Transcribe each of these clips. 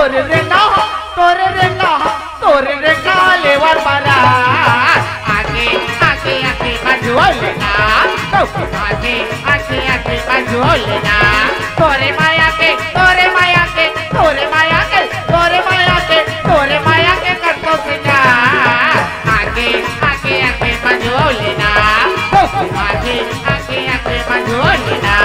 तोरे रे ना लेवर बरा आगे आगे आगे बजोलना आगे आगे आगे बजोलना तोरे माया के तोरे माया के तोरे माया के तोरे माया के तोरे माया के कर तो सिना आगे आगे आगे बजोलना आगे आगे आगे बजोलना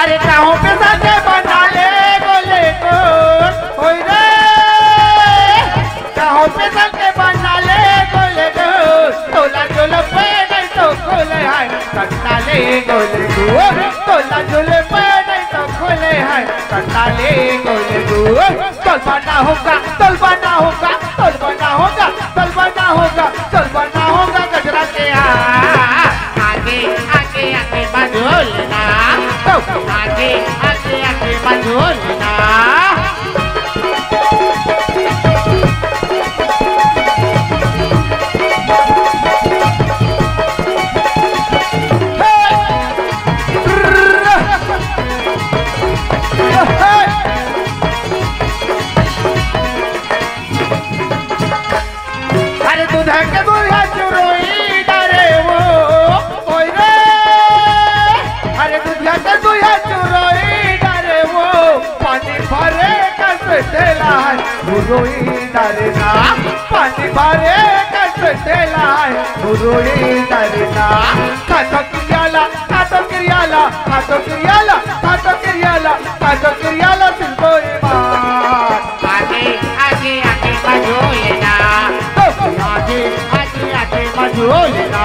अरे चाहों पे साथे बना ले गोले को होई रे चाहों पे साथे बना ले गोले को तोला जोले पे नहीं तो खोले है कट्टा ले गोले को तोला जोले पे नहीं तो खोले है कट्टा ले गोले को चल बना होगा चल बना होगा चल बना होगा चल बना होगा चल बना होगा गजरा के आगे आगे आगे बजोलना आगे आगे आगे बजोलना अरे दूधा के दूधा चुरोई डरे वो ओए रे अरे दूधा के दूधा चुरोई डरे वो पानी भरे कैसे ठेला है बुरोई डरे ना पानी भरे कैसे ठेला है बुरोई डरे ना खातो क्रियाला खातो क्रियाला खातो क्रियाला खातो क्रियाला खातो क्रियाला सिंधोई मार आगे आगे आगे बजोलना आगे आगे आगे बजोलना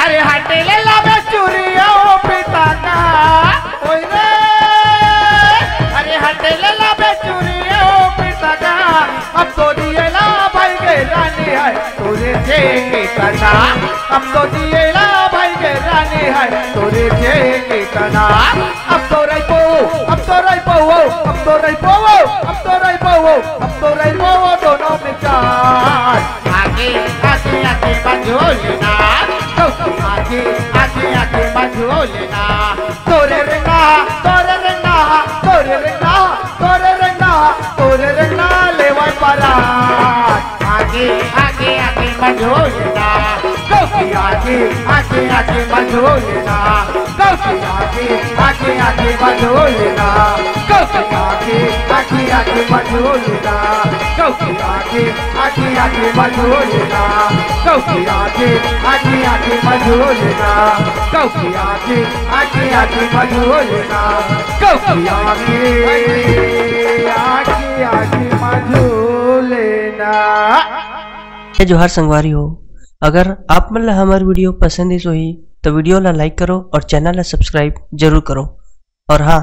अरे हटेले लावे चूरिया पिता का ओए रे अरे हटेले लावे चूरिया पिता का अब तो दिए ला भाई के रानी है तोरे जेंगे कना अब तो दिए ला भाई के रानी है तोरे जेंगे कना अब तो रही पो अब तो रही पो अब तो रही पो अब तो रही पो अब तो रही पो दोनों में चार आगे आगे आगे बजोलना आगे आगे आगे बजोलना तोरे रंगा तोरे रंगा तोरे रंगा तोरे रंगा तोरे रंगा लेवर परा आगे आगे आगे बजोलना आगे आगे आगे बजोलना आगे आगे आगे बजोलना आगे आगे आगे बजोलना आगे आगे आगे बजोलना आगे आगे आगे बजोलना आगे आगे आगे बजोलना आगे आगे बजोलना। जोहार संगवारी हो, अगर आप मन ला हमार वीडियो पसंद ही तो वीडियो ला लाइक करो और चैनल ला सब्सक्राइब जरूर करो। और हाँ,